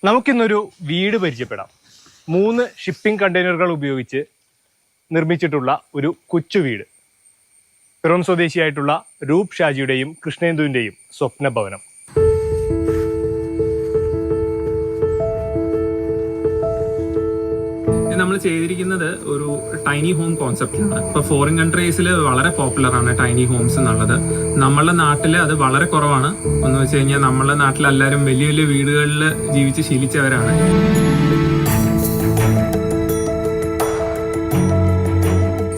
നമുക്കിന്നൊരു വീട് പരിചയപ്പെടാം. 3 ഷിപ്പിംഗ് കണ്ടെയ്നറുകൾ ഉപയോഗിച്ച് നിർമ്മിച്ചിട്ടുള്ള ഒരു കൊച്ചു വീട്. പിറവം സ്വദേശിയായിട്ടുള്ള രൂപ് ഷാജിയുടെയും കൃഷ്ണേന്ദുവിൻ്റെയും സ്വപ്ന ഭവനം. നമ്മൾ ചെയ്തിരിക്കുന്നത് ഒരു ടൈനി ഹോം കോൺസെപ്റ്റിലാണ്. ഇപ്പോൾ ഫോറിൻ കൺട്രീസിൽ വളരെ പോപ്പുലറാണ് ടൈനി ഹോംസ് എന്നുള്ളത്. നമ്മളുടെ നാട്ടിൽ അത് വളരെ കുറവാണ്. എന്ന് വെച്ച് കഴിഞ്ഞാൽ നമ്മളുടെ നാട്ടിൽ എല്ലാവരും വലിയ വലിയ വീടുകളിൽ ജീവിച്ച് ശീലിച്ചവരാണ്.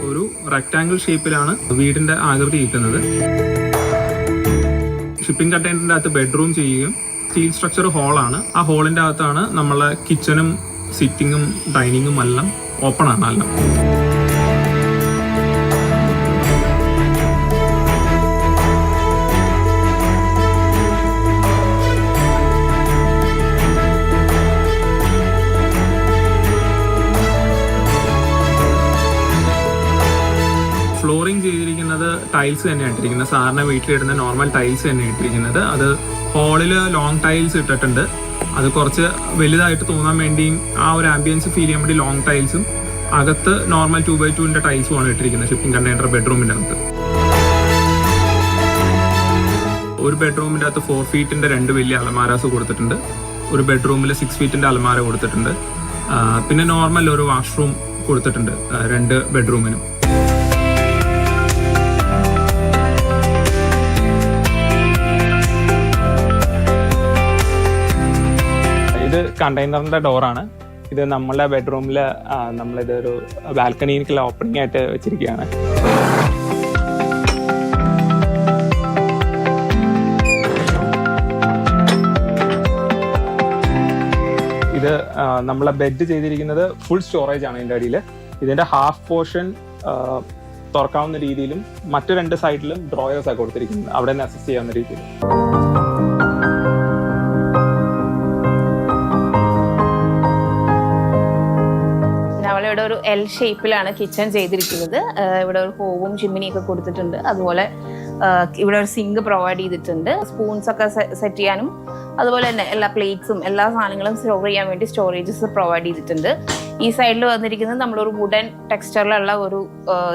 ഒരു റെക്ടാങ്കിൾ ഷേപ്പിലാണ് വീടിന്റെ ആകൃതി കിട്ടുന്നത്. ഷിപ്പിംഗ് കണ്ടെയ്നറിന്റെ അകത്ത് ബെഡ്റൂം ചെയ്യുകയും സ്റ്റീൽ സ്ട്രക്ചർ ഹോളാണ്. ആ ഹോളിന്റെ അകത്താണ് നമ്മളെ കിച്ചണും സിറ്റിങ്ങും ഡൈനിങ്ങും എല്ലാം ഓപ്പൺ ആണ്. എല്ലാം ഫ്ലോറിങ് ചെയ്തിരിക്കുന്നത് ടൈൽസ് തന്നെയാണ് ഇട്ടിരിക്കുന്നത്. സാറിന് വീട്ടിലിടുന്ന നോർമൽ ടൈൽസ് തന്നെ ഇട്ടിരിക്കുന്നത്. അത് ഹോളിൽ ലോങ് ടൈൽസ് ഇട്ടിട്ടുണ്ട്. അത് കുറച്ച് വലുതായിട്ട് തോന്നാൻ വേണ്ടിയും ആ ഒരു ആംബിയൻസ് ഫീൽ ചെയ്യാൻ വേണ്ടി ലോങ് ടൈൽസും അകത്ത് നോർമൽ 2x2 ടൈൽസുമാണ് ഇട്ടിരിക്കുന്നത് ഷിപ്പിംഗ് കണ്ടെയ്നർ ബെഡ്റൂമിൻ്റെ അകത്ത്. ഒരു ബെഡ്റൂമിൻ്റെ അകത്ത് 4 ഫീറ്റിൻ്റെ 2 വലിയ അലമാരാസ് കൊടുത്തിട്ടുണ്ട്. ഒരു ബെഡ്റൂമിൽ 6 ഫീറ്റിൻ്റെ അലമാര കൊടുത്തിട്ടുണ്ട്. പിന്നെ നോർമൽ ഒരു വാഷ്റൂം കൊടുത്തിട്ടുണ്ട് 2 ബെഡ്റൂമിനും. ഇത് കണ്ടെയ്നറിന്റെ ഡോറാണ്. ഇത് നമ്മളെ ബെഡ്റൂമിൽ നമ്മളിതൊരു ബാൽക്കണിക്കുള്ള ഓപ്പണിംഗ് ആയിട്ട് വെച്ചിരിക്കുകയാണ്. ഇത് നമ്മളെ ബെഡ് ചെയ്തിരിക്കുന്നത് ഫുൾ സ്റ്റോറേജ് ആണ്. ഇതിൻ്റെ അടിയിൽ ഇതിന്റെ ഹാഫ് പോർഷൻ തുറക്കാവുന്ന രീതിയിലും മറ്റു 2 സൈഡിലും ഡ്രോയേഴ്സ് ആണ് കൊടുത്തിരിക്കുന്നത്. അവിടെ നിന്ന് അക്സസ് ചെയ്യാവുന്ന രീതിയിൽ. ഇവിടെ ഒരു എൽ ഷേപ്പിലാണ് കിച്ചൺ ചെയ്തിരിക്കുന്നത്. ഇവിടെ ഒരു ഹോവും ചിമ്മിനിയൊക്കെ കൊടുത്തിട്ടുണ്ട്. അതുപോലെ ഇവിടെ ഒരു സിങ്ക് പ്രൊവൈഡ് ചെയ്തിട്ടുണ്ട്. സ്പൂൺസ് ഒക്കെ സെറ്റ് ചെയ്യാനും അതുപോലെ തന്നെ എല്ലാ പ്ലേറ്റ്സും എല്ലാ സാധനങ്ങളും സ്റ്റോർ ചെയ്യാൻ വേണ്ടി സ്റ്റോറേജസ് പ്രൊവൈഡ് ചെയ്തിട്ടുണ്ട്. ഈ സൈഡിൽ വന്നിരിക്കുന്നത് നമ്മളൊരു വുഡൻ ടെക്സ്ചറിലുള്ള ഒരു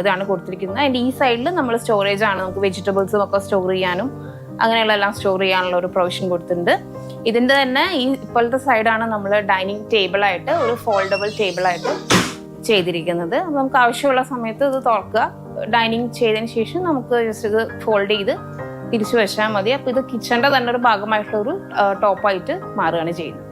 ഇതാണ് കൊടുത്തിരിക്കുന്നത്. അതിൻ്റെ ഈ സൈഡിൽ നമ്മൾ സ്റ്റോറേജ് ആണ്. നമുക്ക് വെജിറ്റബിൾസും ഒക്കെ സ്റ്റോർ ചെയ്യാനും അങ്ങനെയുള്ള എല്ലാം സ്റ്റോർ ചെയ്യാനുള്ള ഒരു പ്രൊവിഷൻ കൊടുത്തിട്ടുണ്ട്. ഇതിൻ്റെ തന്നെ ഈ ഇപ്പോഴത്തെ സൈഡാണ് നമ്മൾ ഡൈനിങ് ടേബിളായിട്ട് ഒരു ഫോൾഡബിൾ ടേബിളായിട്ട് ചെയ്തിരിക്കുന്നത്. അപ്പോൾ നമുക്ക് ആവശ്യമുള്ള സമയത്ത് ഇത് തുറക്കുക. ഡൈനിങ് ചെയ്തതിന് ശേഷം നമുക്ക് ജസ്റ്റ് ഇത് ഫോൾഡ് ചെയ്ത് തിരിച്ചു വെച്ചാൽ മതി. അപ്പോൾ ഇത് കിച്ചണിൻ്റെ തന്നെ ഒരു ഭാഗമായിട്ടുള്ള ഒരു ടോപ്പായിട്ട് മാറുകയാണ് ചെയ്യുന്നത്.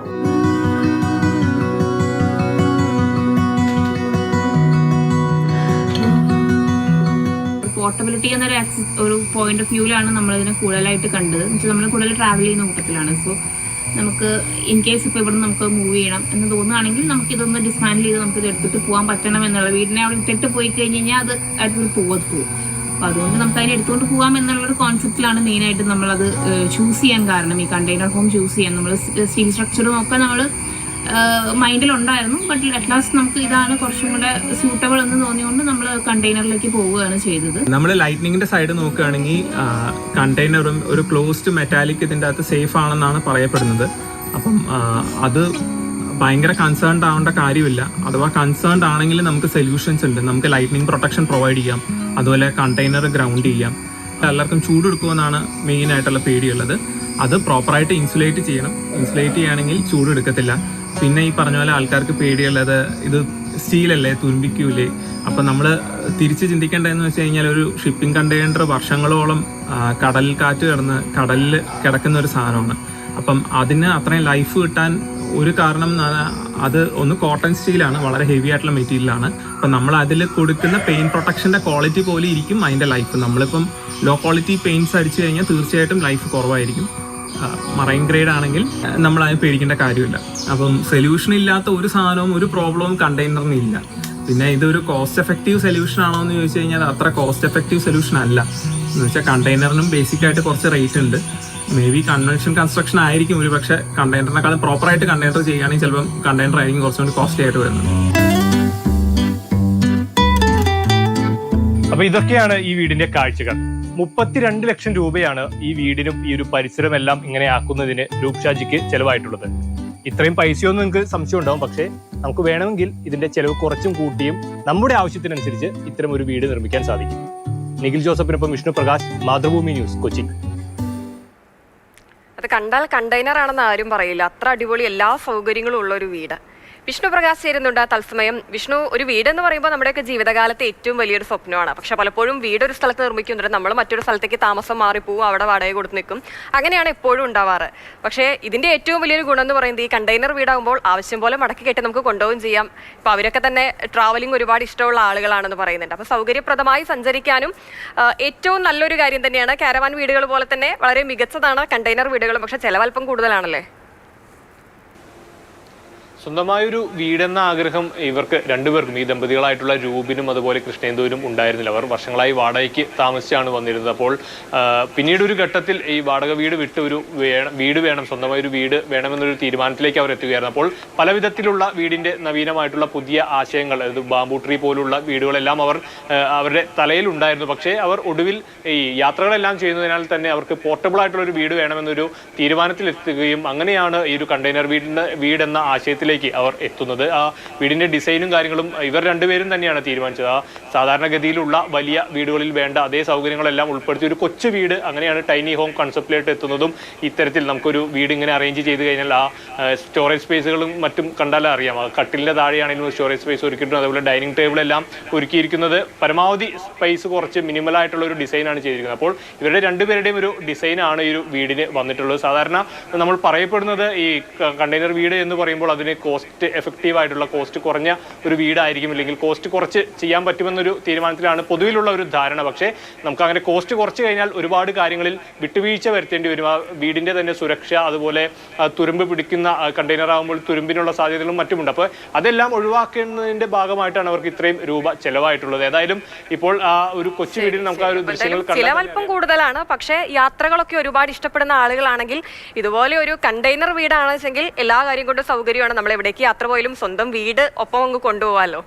പോർട്ടബിലിറ്റി എന്നൊരു പോയിന്റ് ഓഫ് വ്യൂവിലാണ് നമ്മളിതിനെ കൂടുതലായിട്ട് കണ്ടത്. എന്നുവെച്ചാൽ നമ്മൾ കൂടുതൽ ട്രാവൽ ചെയ്യുന്ന കൂട്ടത്തിലാണ്. ഇപ്പോൾ നമുക്ക് ഇൻ കേസ് ഇപ്പോൾ ഇവിടെ നമുക്ക് മൂവ് ചെയ്യണം എന്ന് തോന്നുകയാണെങ്കിൽ നമുക്കിതൊന്ന് ഡിസ്മാൻഡിൽ ചെയ്ത് നമുക്കിത് എടുത്തിട്ട് പോകാൻ പറ്റണം എന്നുള്ള, വീടിനെ അവിടെ ഇട്ടിട്ട് പോയി കഴിഞ്ഞ് കഴിഞ്ഞാൽ അത് അടുത്ത് പോകത്തു. അപ്പോൾ അതുകൊണ്ട് നമുക്ക് അതിനെ എടുത്തുകൊണ്ട് പോകാം എന്നുള്ളൊരു കോൺസെപ്റ്റിലാണ് മെയിനായിട്ട് നമ്മളത് ചൂസ് ചെയ്യാൻ കാരണം. ഈ കണ്ടെയ്നർ ഹോം ചൂസ് ചെയ്യാൻ നമ്മൾ സ്റ്റീൽ സ്ട്രക്ചറും ഒക്കെ നമ്മൾ മൈൻഡിലുണ്ടായിരുന്നു. ബട്ട് അറ്റ് ലാസ്റ്റ് നമുക്ക് ഇതാണ് കുറച്ചും കൂടെ സ്യൂട്ടബിൾ എന്ന് തോന്നിയുകൊണ്ട് നമ്മൾ കണ്ടെയ്നറിലേക്ക് പോവുകയാണ് ചെയ്തത്. നമ്മൾ ലൈറ്റ്നിങ്ങിന്റെ സൈഡ് നോക്കുകയാണെങ്കിൽ കണ്ടെയ്നറും ഒരു ക്ലോസ്ഡ് മെറ്റാലിക് ഇതിൻ്റെ അകത്ത് സേഫ് ആണെന്നാണ് പറയപ്പെടുന്നത്. അപ്പം അത് ഭയങ്കര കൺസേൺഡ് ആവേണ്ട കാര്യമില്ല. അഥവാ കൺസേൺഡ് ആണെങ്കിൽ നമുക്ക് സൊല്യൂഷൻസ് ഉണ്ട്. നമുക്ക് ലൈറ്റ്നിങ് പ്രൊട്ടക്ഷൻ പ്രൊവൈഡ് ചെയ്യാം. അതുപോലെ കണ്ടെയ്നർ ഗ്രൗണ്ട് ചെയ്യാം. എല്ലാവർക്കും ചൂടെടുക്കുമെന്നാണ് മെയിൻ ആയിട്ടുള്ള പേടിയുള്ളത്. അത് പ്രോപ്പറായിട്ട് ഇൻസുലേറ്റ് ചെയ്യണം. ഇൻസുലേറ്റ് ചെയ്യുകയാണെങ്കിൽ ചൂട് എടുക്കത്തില്ല. പിന്നെ ഈ പറഞ്ഞ പോലെ ആൾക്കാർക്ക് പേടിയുള്ളത് ഇത് സ്റ്റീലല്ലേ, തുരുമ്പിക്കൂലേ. അപ്പം നമ്മൾ തിരിച്ച് ചിന്തിക്കേണ്ടതെന്ന് വെച്ച് കഴിഞ്ഞാൽ ഒരു ഷിപ്പിംഗ് കണ്ടെയ്നർ വർഷങ്ങളോളം കടലിൽ കാറ്റ് കിടന്ന് കടലിൽ കിടക്കുന്ന ഒരു സാധനമാണ്. അപ്പം അതിന് അത്രയും ലൈഫ് കിട്ടാൻ ഒരു കാരണം അത് ഒന്ന് കോട്ടൺ സ്റ്റീലാണ്, വളരെ ഹെവി ആയിട്ടുള്ള മെറ്റീരിയലാണ്. അപ്പം നമ്മൾ അതിൽ കൊടുക്കുന്ന പെയിൻ പ്രൊട്ടക്ഷൻ്റെ ക്വാളിറ്റി പോലെ ഇരിക്കും അതിൻ്റെ ലൈഫ്. നമ്മളിപ്പം ലോ ക്വാളിറ്റി പെയിൻറ്റ്സ് അടിച്ചു കഴിഞ്ഞാൽ തീർച്ചയായിട്ടും ലൈഫ് കുറവായിരിക്കും. മറൈൻ ഗ്രേഡ് ആണെങ്കിൽ നമ്മൾ അതിന് പേടിക്കേണ്ട കാര്യമില്ല. അപ്പം സൊല്യൂഷൻ ഇല്ലാത്ത ഒരു സാധനവും ഒരു പ്രോബ്ലവും കണ്ടെയ്നറിന് ഇല്ല. പിന്നെ ഇതൊരു കോസ്റ്റ് എഫക്റ്റീവ് സൊല്യൂഷൻ ആണോ എന്ന് ചോദിച്ചു കഴിഞ്ഞാൽ അത്ര കോസ്റ്റ് എഫക്റ്റീവ് സൊല്യൂഷൻ അല്ല. എന്ന് വെച്ചാൽ കണ്ടെയ്നറിനും ബേസിക്കായിട്ട് കുറച്ച് റേറ്റ് ഉണ്ട്. മേ ബി കൺവെൻഷൻ കൺസ്ട്രക്ഷൻ ആയിരിക്കും ഒരു പക്ഷേ കണ്ടെയ്നറിനെക്കാളും പ്രോപ്പറായിട്ട് കണ്ടെയ്നർ ചെയ്യുകയാണെങ്കിൽ ചിലപ്പം കണ്ടെയ്നർ ആയിരിക്കും കുറച്ചുകൂടി കോസ്റ്റ്ലി ആയിട്ട് വരുന്നത്. അപ്പൊ ഇതൊക്കെയാണ് ഈ വീടിന്റെ കാഴ്ചകൾ. 32 ലക്ഷം രൂപയാണ് ഈ വീടിനും ഈ ഒരു പരിസരമെല്ലാം ഇങ്ങനെ ആക്കുന്നതിന് രൂപ് ഷാജിക്ക് ചെലവായിട്ടുള്ളത്. ഇത്രയും പൈസയൊന്നും നിങ്ങൾക്ക് സംശയം ഉണ്ടാവും, പക്ഷേ നമുക്ക് വേണമെങ്കിൽ ഇതിന്റെ ചെലവ് കുറച്ചും കൂട്ടിയും നമ്മുടെ ആവശ്യത്തിനനുസരിച്ച് ഇത്തരം ഒരു വീട് നിർമ്മിക്കാൻ സാധിക്കും. നിഖിൽ ജോസഫിനൊപ്പം വിഷ്ണു പ്രകാശ്, മാതൃഭൂമി ന്യൂസ്, കൊച്ചി. അത് കണ്ടാൽ കണ്ടെയ്നർ ആണെന്ന് ആരും പറയില്ല. അത്ര അടിപൊളി എല്ലാ സൗകര്യങ്ങളും ഉള്ള ഒരു വീട്. വിഷ്ണു പ്രകാശ് ചേരുന്നുണ്ട് തത്സമയം. വിഷ്ണു, ഒരു വീടെന്ന് പറയുമ്പോൾ നമ്മുടെയൊക്കെ ജീവിതകാലത്തെ ഏറ്റവും വലിയൊരു സ്വപ്നമാണ്. പക്ഷെ പലപ്പോഴും വീടൊരു സ്ഥലത്ത് നിർമ്മിക്കുന്നുണ്ട്, നമ്മൾ മറ്റൊരു സ്ഥലത്തേക്ക് താമസം മാറിപ്പോവും, അവിടെ വാടക കൊടുത്ത് നിൽക്കും. അങ്ങനെയാണ് എപ്പോഴും ഉണ്ടാവാറ്. പക്ഷേ ഇതിന്റെ ഏറ്റവും വലിയൊരു ഗുണം എന്ന് പറയുന്നത് ഈ കണ്ടെയ്നർ വീടാകുമ്പോൾ ആവശ്യം പോലെ മടക്കി കെട്ടി നമുക്ക് കൊണ്ടുപോകും ചെയ്യാം. ഇപ്പൊ അവരൊക്കെ തന്നെ ട്രാവലിംഗ് ഒരുപാട് ഇഷ്ടമുള്ള ആളുകളാണെന്ന് പറയുന്നുണ്ട്. അപ്പൊ സൗകര്യപ്രദമായി സഞ്ചരിക്കാനും ഏറ്റവും നല്ലൊരു കാര്യം തന്നെയാണ്. കാരവാൻ വീടുകൾ പോലെ തന്നെ വളരെ മികച്ചതാണ് കണ്ടെയ്നർ വീടുകൾ. പക്ഷെ ചെലവൽപ്പം കൂടുതലാണല്ലേ? സ്വന്തമായൊരു വീടെന്ന ആഗ്രഹം ഇവർക്ക് രണ്ടുപേർക്കും, ഈ ദമ്പതികളായിട്ടുള്ള രൂപിനും അതുപോലെ കൃഷ്ണേന്ദുവിനും ഉണ്ടായിരുന്നില്ല. അവർ വർഷങ്ങളായി വാടകയ്ക്ക് താമസിച്ചാണ് വന്നിരുന്നത്. അപ്പോൾ പിന്നീട് ഒരു ഘട്ടത്തിൽ ഈ വാടക വീട് വിട്ട് ഒരു വീട് വേണം, സ്വന്തമായൊരു വീട് വേണമെന്നൊരു തീരുമാനത്തിലേക്ക് അവർ എത്തുകയായിരുന്നു. അപ്പോൾ പല വിധത്തിലുള്ള വീടിന്റെ നവീനമായിട്ടുള്ള പുതിയ ആശയങ്ങൾ, അതായത് ബാംബു ട്രീ പോലുള്ള വീടുകളെല്ലാം അവരുടെ തലയിൽ ഉണ്ടായിരുന്നു. പക്ഷേ അവർ ഒടുവിൽ ഈ യാത്രകളെല്ലാം ചെയ്യുന്നതിനാൽ തന്നെ അവർക്ക് പോർട്ടബിൾ ആയിട്ടുള്ള ഒരു വീട് വേണമെന്നൊരു തീരുമാനത്തിലെത്തുകയും അങ്ങനെയാണ് ഈ ഒരു കണ്ടെയ്നർ വീടെന്ന ആശയത്തിലേക്ക് അവർ എത്തുന്നത്. ആ വീടിന്റെ ഡിസൈനും കാര്യങ്ങളും ഇവർ രണ്ടുപേരും തന്നെയാണ് തീരുമാനിച്ചത്. ആ സാധാരണഗതിയിലുള്ള വലിയ വീടുകളിൽ വേണ്ട അതേ സൗകര്യങ്ങളെല്ലാം ഉൾപ്പെടുത്തി ഒരു കൊച്ചു വീട്, അങ്ങനെയാണ് ടൈനി ഹോം കൺസെപ്റ്റിലേക്ക് എത്തുന്നതും. ഇത്തരത്തിൽ നമുക്കൊരു വീട് ഇങ്ങനെ അറേഞ്ച് ചെയ്ത് കഴിഞ്ഞാൽ ആ സ്റ്റോറേജ് സ്പേസുകളും മറ്റും കണ്ടാലും അറിയാം. ആ കട്ടിലിന്റെ താഴെയാണെങ്കിലും സ്റ്റോറേജ് സ്പേസ് ഒരുക്കിയിട്ടുണ്ട്. അതുപോലെ ഡൈനിങ് ടേബിൾ എല്ലാം ഒരുക്കിയിരിക്കുന്നത് പരമാവധി സ്പേസ് കുറച്ച് മിനിമൽ ആയിട്ടുള്ള ഒരു ഡിസൈനാണ് ചെയ്തിരിക്കുന്നത്. അപ്പോൾ ഇവരുടെ രണ്ടുപേരുടെയും ഒരു ഡിസൈനാണ് ഈ ഒരു വീടിന് വന്നിട്ടുള്ളത്. സാധാരണ നമ്മൾ പറയപ്പെടുന്നത് ഈ കണ്ടെയ്നർ വീട് എന്ന് പറയുമ്പോൾ അതിന് കോസ്റ്റ് എഫക്റ്റീവ് ആയിട്ടുള്ള, കോസ്റ്റ് കുറഞ്ഞ ഒരു വീടായിരിക്കും, അല്ലെങ്കിൽ കോസ്റ്റ് കുറച്ച് ചെയ്യാൻ പറ്റുമെന്നൊരു തീരുമാനത്തിലാണ് പൊതുവിലുള്ള ഒരു ധാരണ. പക്ഷേ നമുക്ക് അങ്ങനെ കോസ്റ്റ് കുറച്ച് കഴിഞ്ഞാൽ ഒരുപാട് കാര്യങ്ങളിൽ വിട്ടുവീഴ്ച വരുത്തേണ്ടി വരും. ആ വീടിന്റെ തന്നെ സുരക്ഷ, അതുപോലെ തുരുമ്പ് പിടിക്കുന്ന കണ്ടെയ്നർ ആകുമ്പോൾ തുരുമ്പിനുള്ള സാധ്യതകളും മറ്റുമുണ്ട്. അപ്പോൾ അതെല്ലാം ഒഴിവാക്കുന്നതിന്റെ ഭാഗമായിട്ടാണ് അവർക്ക് ഇത്രയും രൂപ ചെലവായിട്ടുള്ളത്. ഏതായാലും ഇപ്പോൾ ആ ഒരു കൊച്ചു വീടിൽ നമുക്ക് ആ ഒരു ദൃശ്യങ്ങൾ ചിലവൽപ്പം കൂടുതലാണ്. പക്ഷേ യാത്രകളൊക്കെ ഒരുപാട് ഇഷ്ടപ്പെടുന്ന ആളുകളാണെങ്കിൽ ഇതുപോലെ ഒരു കണ്ടെയ്നർ വീടാണെന്ന് വെച്ചെങ്കിൽ എല്ലാ കാര്യം കൊണ്ടും സൗകര്യമാണ്. നമ്മൾ എവിടേക്ക് യാത്ര പോയാലും സ്വന്തം വീട് ഒപ്പം അങ്ങ് കൊണ്ടുപോകാമല്ലോ.